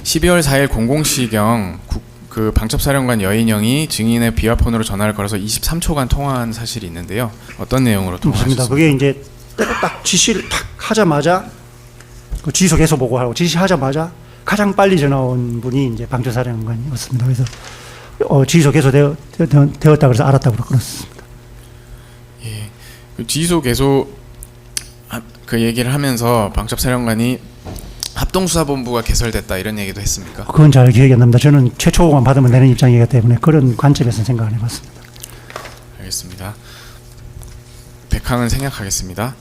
12월 4일 00시경 그 방첩사령관 여인영이 증인의 비화폰으로 전화를 걸어서 23초간 통화한 사실이 있는데요. 어떤 내용으로 통화하셨습니까? 그게 이제 딱 지시를 딱 하자마자 그 지휘소 개소 보고하고 지시하자마자 가장 빨리 전화 온 분이 이제 방첩사령관이었습니다. 그래서 지휘소 개소 되었다 그래서 알았다고 그렇습니다. 예, 그 지휘소 개소 그 얘기를 하면서 방첩사령관이 합동수사본부가 개설됐다 이런 얘기도 했습니까? 그건 잘 기억이 안 납니다. 저는 최초만 받으면 되는 입장이기 때문에 그런 관점에서 생각 안 해봤습니다. 알겠습니다. 백항은 생략하겠습니다.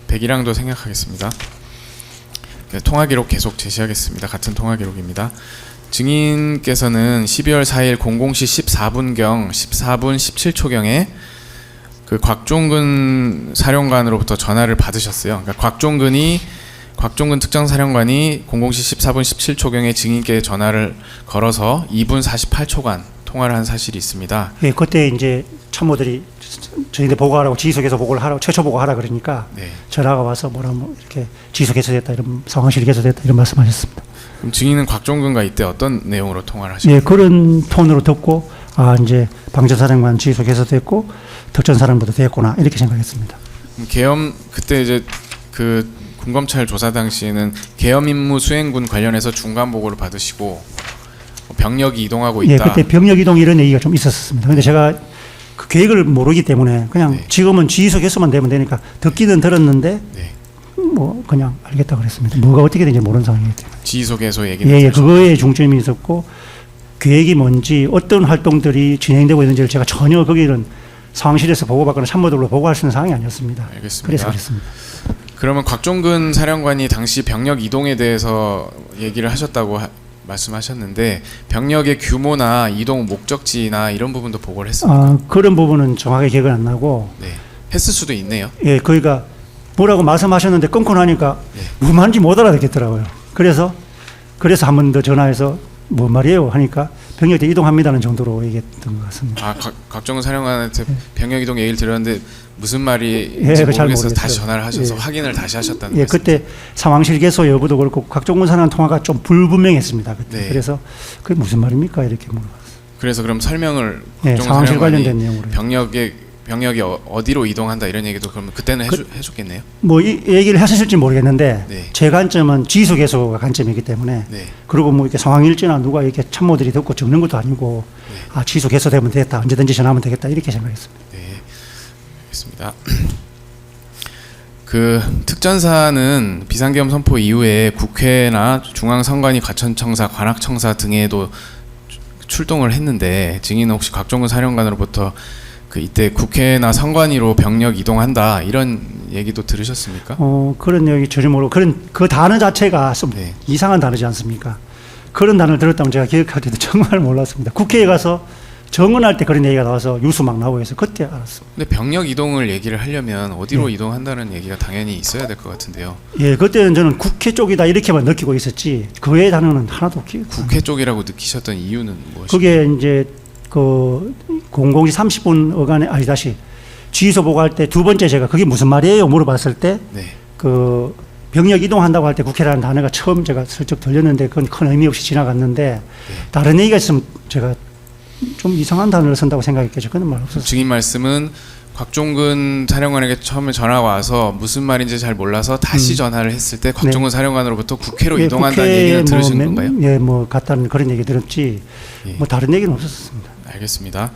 백이랑도 생략하겠습니다. 네, 통화기록 계속 제시하겠습니다. 같은 통화기록입니다. 증인께서는 12월 4일 00시 14분경 14분 17초경에 그 곽종근 사령관으로부터 전화를 받으셨어요. 그러니까 곽종근 특전사령관이 00시 14분 17초경에 증인께 전화를 걸어서 2분 48초간 통화를 한 사실이 있습니다. 예, 그때 이제 참모들이 저희들 보고하라고 지휘소에서 보고를 하라고 최초 보고하라 그러니까 네. 전화가 와서 뭐라고 이렇게 지휘소 개소됐다 이런 상황실 개소됐다 이런 말씀하셨습니다. 그럼 증인은 곽종근과 이때 어떤 내용으로 통화를 하셨나요? 예, 그런 톤으로 듣고 이제 방첩사령관 지휘소 개소됐고 특전사령부도 됐구나 이렇게 생각했습니다. 계엄 그때 이제 그 군검찰 조사 당시에는 계엄 임무 수행군 관련해서 중간 보고를 받으시고 병력이 이동하고 있다. 예, 그때 병력 이동 이런 얘기가 좀 있었습니다. 근데 제가 그 계획을 모르기 때문에 그냥 네. 지금은 지휘소 개소만 되면 되니까 듣기는 들었는데 네. 뭐 그냥 알겠다 그랬습니다. 뭐가 어떻게 되는지 모르는 상황이기 때문에. 지휘소 개소 얘기는 예, 그거에 중점이 있었고 계획이 뭔지 어떤 활동들이 진행되고 있는지를 제가 전혀 거기는 상황실에서 보고받거나 참모들로 보고할 수 있는 상황이 아니었습니다. 알겠습니다. 그래서 그랬습니다. 그러면 곽종근 사령관이 당시 병력 이동에 대해서 얘기를 하셨다고 말씀하셨는데 병력의 규모나 이동 목적지나 이런 부분도 보고를 했습니까? 그런 부분은 정확하게 기억은 안 나고. 네, 했을 수도 있네요. 예, 거기가 뭐라고 말씀하셨는데 끊고 나니까 네. 무슨 말인지 못 알아듣겠더라고요. 그래서 한 번 더 전화해서 뭔 말이에요 하니까 병력대 이동합니다는 정도로 얘기했던 것 같습니다. 곽종근 사령관한테 병력 이동 얘기를 들었는데 무슨 말인지 잘 모르겠어서 모르겠어요. 다시 전화를 하셔서 예. 확인을 다시 하셨다는 예, 말씀. 그때 상황실 개소 여부도 그렇고 곽종근 사령 통화가 좀 불분명했습니다. 그때. 네. 그래서 그게 무슨 말입니까 이렇게 물어봤어요. 그래서 그럼 설명을 예, 곽종근 상황실 사령관이 관련된 내용으로. 병력이 어디로 이동한다 이런 얘기도 그러면 그때는 해줬겠네요. 뭐 이 얘기를 하셨을지 모르겠는데 네. 제 관점은 지휘소 개소가 관점이기 때문에 네. 그리고 뭐 이렇게 상황 일지나 누가 이렇게 참모들이 듣고 적는 것도 아니고 네. 지휘소 개소되면 되겠다 언제든지 전화하면 되겠다 이렇게 생각했습니다. 네, 알겠습니다. 그 특전사는 비상계엄 선포 이후에 국회나 중앙선관위, 과천청사, 관악청사 등에도 출동을 했는데 증인은 혹시 곽종근 사령관으로부터 그 이때 국회나 선관위로 병력 이동한다 이런 얘기도 들으셨습니까? 그런 얘기 전혀 모르고 그 단어 자체가 좀 네. 이상한 단어지 않습니까? 그런 단어를 들었다면 제가 기억할 때도 정말 몰랐습니다. 국회에 가서 정언할 때 그런 얘기가 나와서 뉴스 막 나오고 해서 그때 알았습니다. 근데 병력 이동을 얘기를 하려면 어디로 네. 이동한다는 얘기가 당연히 있어야 될 것 같은데요. 예, 그때는 저는 국회 쪽이다 이렇게만 느끼고 있었지 그 외의 단어는 하나도 기억. 국회 쪽이라고 느끼셨던 이유는 무엇이죠? 그게 이제 그 00시 30분 어간에 지휘소 보고할 때 두 번째 제가 그게 무슨 말이에요 물어봤을 때 네. 그 병력 이동한다고 할 때 국회라는 단어가 처음 제가 슬쩍 들렸는데 그건 큰 의미 없이 지나갔는데 다른 얘기가 있으면 제가 좀 이상한 단어를 쓴다고 생각했겠죠. 그런 말 없었어요. 증인 말씀은 곽종근 사령관에게 처음에 전화가 와서 무슨 말인지 잘 몰라서 다시 전화를 했을 때 곽종근 사령관으로부터 국회로 예, 이동한다는 국회에 얘기는 들으신 건가요? 예, 뭐 같다는 그런 얘기 들었지 예. 뭐 다른 얘기는 없었습니다. 알겠습니다.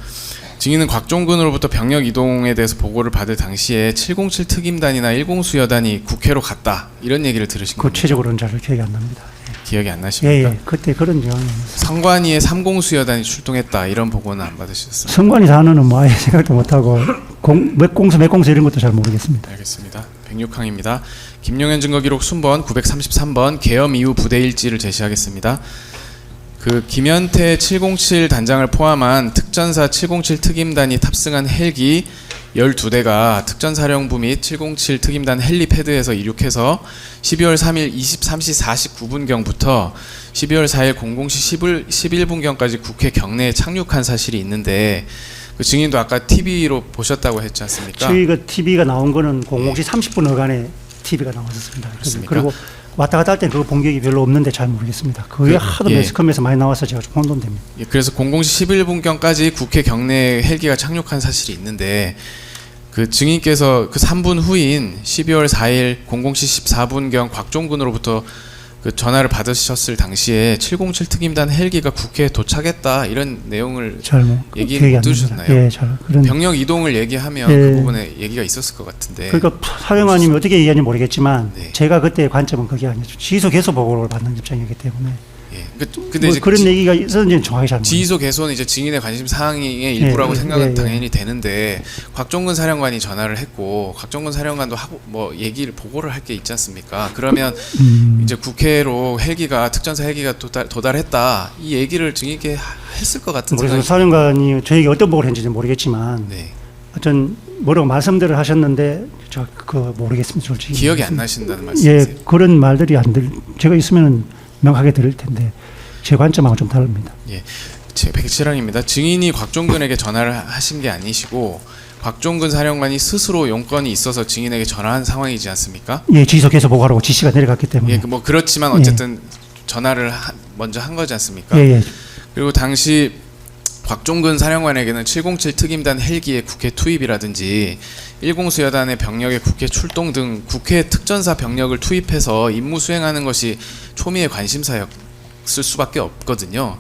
증인은 곽종근으로부터 병력 이동에 대해서 보고를 받을 당시에 707 특임단이나 10 수여단이 국회로 갔다 이런 얘기를 들으신 건가요? 구체적으로는 잘 기억이 안 납니다. 기억이 안 예, 나십니까? 예, 그때 그런 경향이 선관위에 30 수여단이 출동했다 이런 보고는 안 받으셨어요? 선관위 단어는 뭐 아예 생각도 못하고 몇 공수 이런 것도 잘 모르겠습니다. 알겠습니다. 106항입니다. 김용현 증거기록 순번 933번 계엄 이후 부대 일지를 제시하겠습니다. 그 김현태 707 단장을 포함한 특전사 707 특임단이 탑승한 헬기 12대가 특전사령부 및 707 특임단 헬리패드에서 이륙해서 12월 3일 23시 49분경부터 12월 4일 00시 11분경까지 국회 경내에 착륙한 사실이 있는데 그 증인도 아까 TV로 보셨다고 했지 않습니까? 저희가 TV가 나온 거는 00시 30분 어간에 TV가 나왔었습니다. 그렇습니까? 그리고 왔다 갔다 할 때는 그거 본 기억이 별로 없는데 잘 모르겠습니다. 그게 하도 예. 매스컴에서 많이 나와서 제가 좀 혼돈됩니다. 예, 그래서 00시 11분경까지 국회 경내에 헬기가 착륙한 사실이 있는데 그 증인께서 그 3분 후인 12월 4일 00시 14분경 곽종군으로부터 그 전화를 받으셨을 당시에 707 특임단 헬기가 국회에 도착했다 이런 내용을 잘 얘기 기억이 못 안 들으셨나요? 납니다. 예, 잘 그런. 병력 이동을 얘기하면 예. 그 부분에 얘기가 있었을 것 같은데. 그러니까 사령관님이 어떻게 얘기하는지 모르겠지만 네. 제가 그때 관점은 그게 아니죠. 지휘소 개소 보고를 받는 입장이기 때문에 예. 근데 뭐 이제 그런 얘기가 있었는지는 정확히 잘 모르겠습니다. 지휘소 개소는 이제 증인의 관심 사항의 일부라고 예, 생각은 예, 예. 당연히 되는데 곽종근 사령관이 전화를 했고 곽종근 사령관도 하고 뭐 얘기를 보고를 할 게 있지 않습니까? 그러면 이제 국회로 헬기가 특전사 헬기가 도달했다 이 얘기를 증인께 했을 것 같은 그래서 생각이. 사령관이 저에게 어떤 보고를 했는지는 모르겠지만 네. 어떤 뭐라고 말씀들을 하셨는데 저 그거 모르겠습니다. 솔직히 기억이 안 나신다는 예, 말씀이세요? 그런 말들이 안 들. 제가 있으면 명확하게 들을 텐데 제 관점하고 좀 다릅니다. 예. 107항입니다. 증인이 곽종근에게 전화를 하신 게 아니시고 곽종근 사령관이 스스로 용건이 있어서 증인에게 전화한 상황이지 않습니까? 예, 지휘소 개소 보고하라고 지시가 내려갔기 때문에. 예, 뭐 그렇지만 어쨌든 전화를 먼저 한 거지 않습니까? 예, 예. 그리고 당시 곽종근 사령관에게는 707 특임단 헬기의 국회 투입이라든지 10 수여단의 병력의 국회 출동 등 국회 특전사 병력을 투입해서 임무 수행하는 것이 초미의 관심사였을 수밖에 없거든요.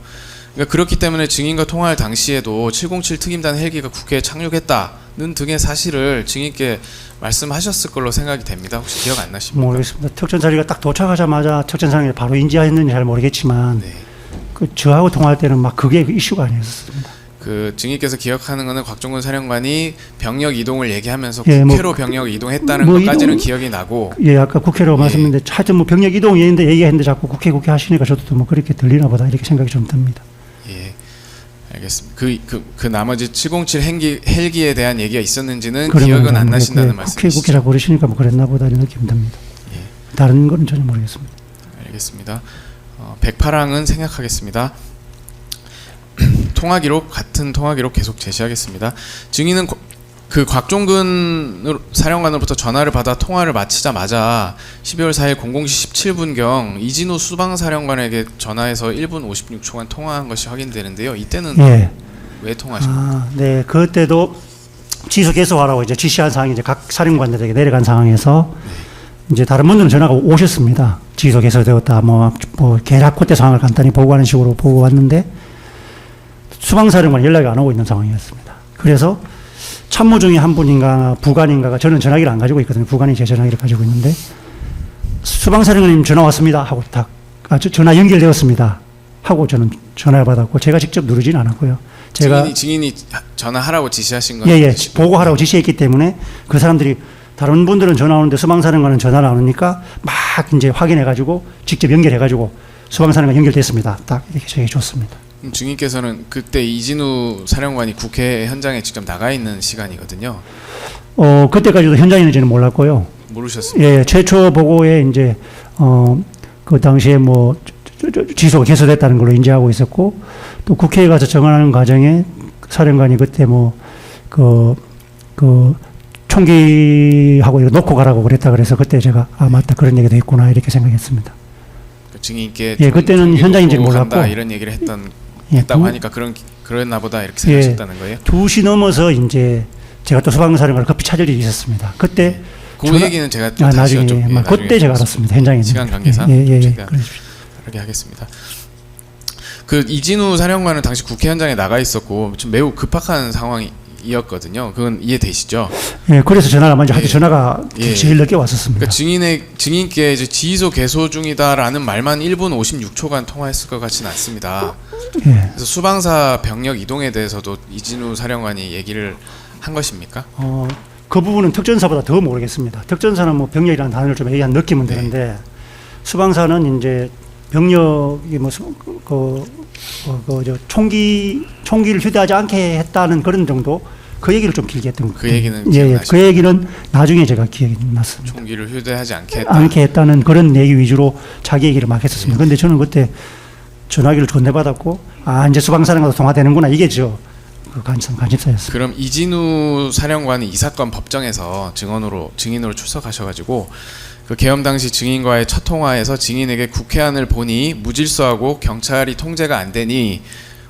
그러니까 그렇기 때문에 증인과 통화할 당시에도 707 특임단 헬기가 국회에 착륙했다는 등의 사실을 증인께 말씀하셨을 걸로 생각이 됩니다. 혹시 기억 안 나십니까? 모르겠습니다. 특전사리가 딱 도착하자마자 특전사령이 바로 인지했는지 잘 모르겠지만 네. 그 저하고 통화할 때는 막 그게 이슈가 아니었습니다. 그 증인께서 기억하는 거는 곽종근 사령관이 병력 이동을 얘기하면서 예, 뭐 국회로 병력 이동했다는 뭐 것까지는 이동- 기억이 나고. 예, 아까 국회라고 예. 말씀했는데 하여튼 뭐 병력 이동 얘기인데 얘기했는데 자꾸 국회 하시니까 저도 뭐 그렇게 들리나 보다 이렇게 생각이 좀 듭니다. 예, 알겠습니다. 그 나머지 707 헬기에 대한 얘기가 있었는지는 그런 기억은 건 안 모르겠고요. 나신다는 국회 말씀이시죠? 자꾸 그러시니까 뭐 그랬나 보다 이런 느낌이 듭니다. 예. 다른 거는 전혀 모르겠습니다. 알겠습니다. 108항은 생략하겠습니다. 통화 기록 같은 통화 기록 계속 제시하겠습니다. 증인은 그 곽종근 사령관으로부터 전화를 받아 통화를 마치자마자 12월 4일 00시 17분경 이진우 수방사령관에게 전화해서 1분 56초간 통화한 것이 확인되는데요. 이때는 예. 왜 통화하신 거예요? 아, 네. 그때도 지휘소 개소하라고 이제 지시한 상황이 이제 각 사령관들에게 내려간 상황에서 이제 다른 분들은 전화가 오셨습니다. 지휘소 개소되었다. 뭐 계략 콧대 상황을 간단히 보고하는 식으로 보고 왔는데 수방사령관 연락이 안 오고 있는 상황이었습니다. 그래서 참모 중에 한 분인가 부관인가가 저는 전화기를 안 가지고 있거든요. 부관이 제 전화기를 가지고 있는데 수방사령관님 전화 왔습니다 하고 딱 전화 연결되었습니다 하고 저는 전화를 받았고 제가 직접 누르지는 않았고요. 제가 증인이 전화하라고 지시하신 건 예예 아니시고요? 보고하라고 지시했기 때문에 그 사람들이 다른 분들은 전화 오는데 수방사령관은 전화를 안 오니까 막 이제 확인해가지고 직접 연결해가지고 수방사령관 연결됐습니다. 딱 이렇게 저에게 줬습니다. 증인께서는 그때 이진우 사령관이 국회 현장에 직접 나가 있는 시간이거든요. 그때까지도 현장에 있는지는 몰랐고요. 모르셨습니까? 예, 최초 보고에 이제 그 당시에 뭐 지소가 개소됐다는 걸로 인지하고 있었고 또 국회에 가서 정언하는 과정에 사령관이 그때 뭐 그 총기하고 이거 놓고 가라고 그랬다 그래서 그때 제가 아 맞다 그런 얘기도 있구나 이렇게 생각했습니다. 그 증인께 예, 그때는 총기 현장인지는 놓고 몰랐고. 간다 이런 얘기를 예, 했다고 하니까 그랬나 보다 이렇게 생각하셨다는 거예요. 2시 넘어서 이제 제가 또 수방사령관을 급히 찾을 일이 있었습니다. 그때 그 전화- 얘기는 제가 또 다시 나중에 여쭤- 예, 막 나중에 그때 제가 알았습니다. 현장에 있는 시간 관계상 예, 제가 그러십시오. 다르게 하겠습니다. 그 이진우 사령관은 당시 국회 현장에 나가 있었고 좀 매우 급박한 상황이었거든요. 그건 이해되시죠? 예, 그래서 전화가 먼저 하도 예. 전화가 예. 제일 늦게 왔었습니다. 그러니까 증인께 이제 지휘소 개소 중이다라는 말만 1분 56초간 통화했을 것 같지는 않습니다. 예. 그래서 수방사 병력 이동에 대해서도 이진우 사령관이 얘기를 한 것입니까? 그 부분은 특전사보다 더 모르겠습니다. 특전사는 뭐 병력이라는 단어를 좀 얘기한 느끼면 네. 되는데 수방사는 이제 병력이 총기를 휴대하지 않게 했다는 그런 정도 그 얘기를 좀 길게 했던 것 그 같아요. 얘기는 예, 기억나시죠? 그 얘기는 나중에 제가 기억이 났습니다. 총기를 휴대하지 않게 했다. 않게 했다는 그런 얘기 위주로 자기 얘기를 막 했었습니다. 그런데 저는 그때 전화기를 존대받았고 아 이제 수방사령과도 통화되는구나 이게 그 관심사였습니다. 그럼 이진우 사령관이 이 사건 법정에서 증인으로 출석하셔가지고 그 계엄 당시 증인과의 첫 통화에서 증인에게 국회안을 보니 무질서하고 경찰이 통제가 안 되니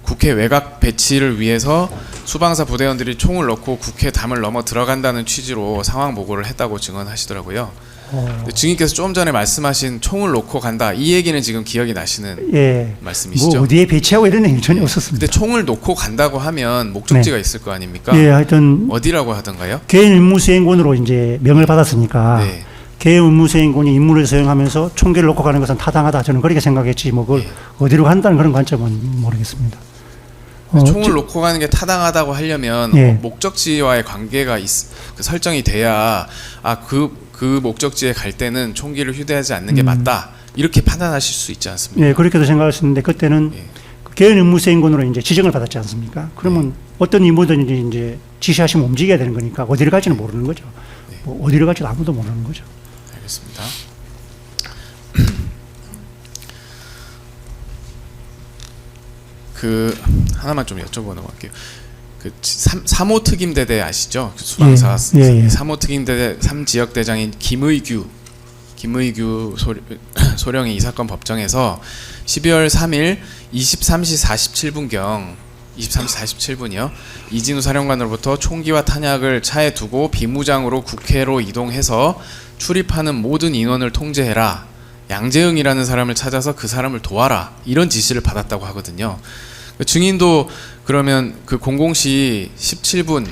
국회 외곽 배치를 위해서 수방사 부대원들이 총을 넣고 국회 담을 넘어 들어간다는 취지로 상황 보고를 했다고 증언하시더라고요. 근데 증인께서 조금 전에 말씀하신 총을 놓고 간다 이 얘기는 지금 기억이 나시는 예. 말씀이시죠? 뭐 어디에 배치하고 이런 얘기 전혀 없었습니다. 근데 총을 놓고 간다고 하면 목적지가 있을 거 아닙니까? 예, 하여튼 어디라고 하던가요? 개인 임무 수행군으로 이제 명을 받았으니까 네. 개인 임무 수행군이 임무를 수행하면서 총기를 놓고 가는 것은 타당하다. 저는 그렇게 생각했지 뭐 그걸 어디로 간다는 그런 관점은 모르겠습니다. 총을 놓고 가는 게 타당하다고 하려면 예. 목적지와의 관계가 그 설정이 돼야 그 목적지에 갈 때는 총기를 휴대하지 않는 게 맞다 이렇게 판단하실 수 있지 않습니까? 예, 그렇게도 생각할 수 있는데 그때는 예. 개인 임무 수행군으로 이제 지정을 받았지 않습니까? 그러면 어떤 임무든지 이제 지시하시면 움직여야 되는 거니까 어디를 갈지는 모르는 거죠. 뭐 어디를 갈지도 아무도 모르는 거죠. 알겠습니다. 그 하나만 좀 여쭤보는 거 할게요. 그 3호 특임대대 아시죠? 그 수방사 예. 3호 특임대대 3지역 대장인 김의규 소령이 이 사건 법정에서 12월 3일 23시 47분이요. 이진우 사령관으로부터 총기와 탄약을 차에 두고 비무장으로 국회로 이동해서 출입하는 모든 인원을 통제해라. 양재응이라는 사람을 찾아서 그 사람을 도와라. 이런 지시를 받았다고 하거든요. 그 증인도 그러면 그 00시 17분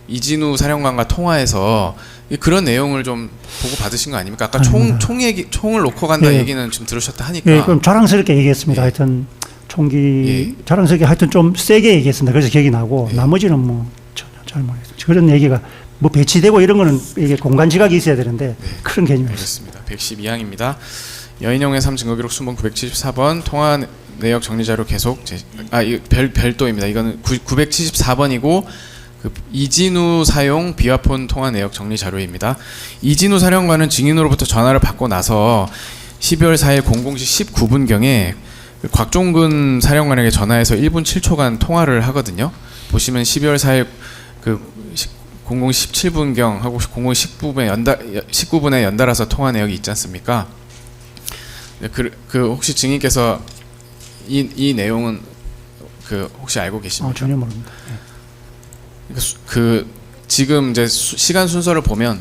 이진우 사령관과 통화해서 그런 내용을 좀 보고 받으신 거 아닙니까? 아까 총을 놓고 간다 예. 얘기는 좀 들으셨다 하니까. 예, 그럼 자랑스럽게 얘기했습니다. 예. 하여튼 총기 예. 자랑스럽게 하여튼 좀 세게 얘기했습니다. 그래서 기억이 나고 예. 나머지는 뭐 전혀 잘 모르겠어요. 그런 얘기가 뭐 배치되고 이런 거는 이게 공간 지각이 있어야 되는데 그런 개념이 없어요. 알겠습니다. 112항입니다. 여인영의 3 증거기록 순번 974번 통화 내역 정리 자료 계속 별도입니다. 이거는 974번이고 그 이진우 사용 비화폰 통화 내역 정리 자료입니다. 이진우 사령관은 증인으로부터 전화를 받고 나서 12월 4일 00시 19분경에 곽종근 사령관에게 전화해서 1분 7초간 통화를 하거든요. 보시면 12월 4일 그 00시 17분경 하고 00시 19분에 연달아서 통화 내역이 있지 않습니까? 그 혹시 증인께서 이 내용은 그 혹시 알고 계십니까? 전혀 모릅니다. 예. 그 지금 이제 시간 순서를 보면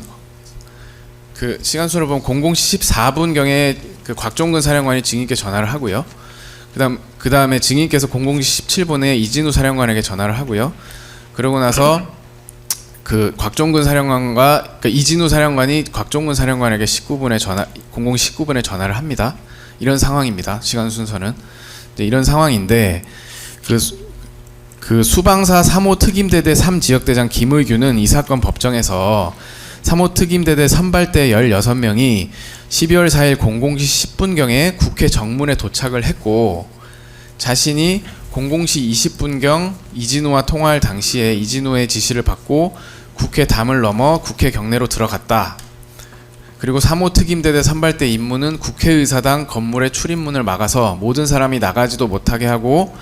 00시 14분경에 그 곽종근 사령관이 증인께 전화를 하고요. 그다음에 증인께서 00시 17분에 이진우 사령관에게 전화를 하고요. 그러고 나서 그 곽종근 사령관과 그러니까 이진우 사령관이 곽종근 사령관에게 00시 19분에 전화를 합니다. 이런 상황입니다. 시간 순서는 이런 상황인데 그 수방사 3호 특임대대 3지역대장 김의규는 이 사건 법정에서 3호 특임대대 선발대 16명이 12월 4일 00시 10분경에 국회 정문에 도착을 했고 자신이 00시 20분경 이진우와 통화할 당시에 이진우의 지시를 받고 국회 담을 넘어 국회 경내로 들어갔다. 그리고 3호 특임대대 선발대 임무는 국회의사당 건물의 출입문을 막아서 모든 사람이 나가지도 못하게 하고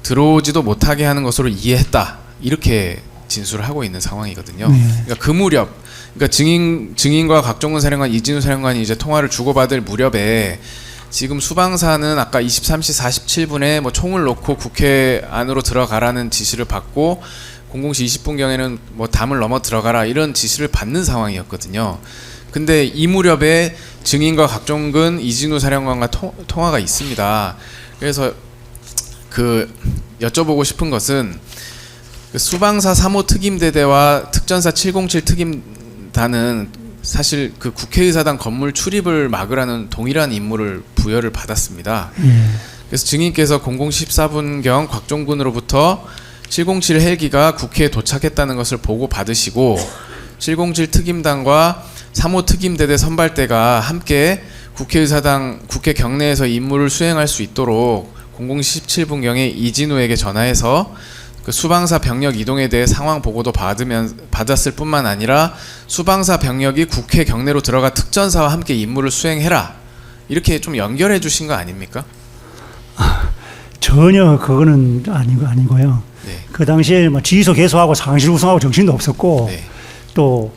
들어오지도 못하게 하는 것으로 이해했다. 이렇게 진술을 하고 있는 상황이거든요. 그러니까 그 무렵, 그러니까 증인과 곽종근 사령관, 이진우 사령관이 이제 통화를 주고받을 무렵에 지금 수방사는 아까 23시 47분에 뭐 총을 놓고 국회 안으로 들어가라는 지시를 받고 00시 20분경에는 뭐 담을 넘어 들어가라 이런 지시를 받는 상황이었거든요. 근데 이 무렵에 증인과 곽종근, 이진우 사령관과 통화가 있습니다. 그래서 그 여쭤보고 싶은 것은 그 수방사 3호 특임대대와 특전사 707 특임단은 사실 그 국회의사당 건물 출입을 막으라는 동일한 임무를 부여를 받았습니다. 그래서 증인께서 00시 14분경 곽종근으로부터 707 헬기가 국회에 도착했다는 것을 보고 받으시고 707 특임단과 3호 특임대대 선발대가 함께 국회의사당 국회 경내에서 임무를 수행할 수 있도록 00시 17분경에 이진우에게 전화해서 그 수방사 병력 이동에 대해 상황 보고도 받았을 뿐만 아니라 수방사 병력이 국회 경내로 들어가 특전사와 함께 임무를 수행해라 이렇게 좀 연결해 주신 거 아닙니까? 전혀 그거는 아니고요. 네. 그 당시에 뭐 지휘소 개소하고 상실 우승하고 정신도 없었고 네. 또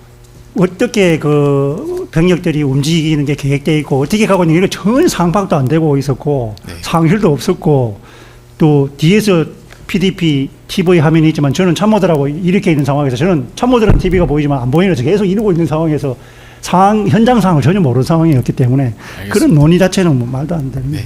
어떻게 그 병력들이 움직이는 게 계획되어 있고 어떻게 가고 있는 게 전 상박도 안 되고 있었고 네. 상실도 없었고 또 뒤에서 PDP TV 화면이 있지만 저는 참모들하고 이렇게 있는 상황에서 저는 참모들은 TV가 보이지만 안 보이면서 계속 이러고 있는 상황에서 현장 상황을 전혀 모르는 상황이었기 때문에 알겠습니다. 그런 논의 자체는 뭐 말도 안 되는. 네.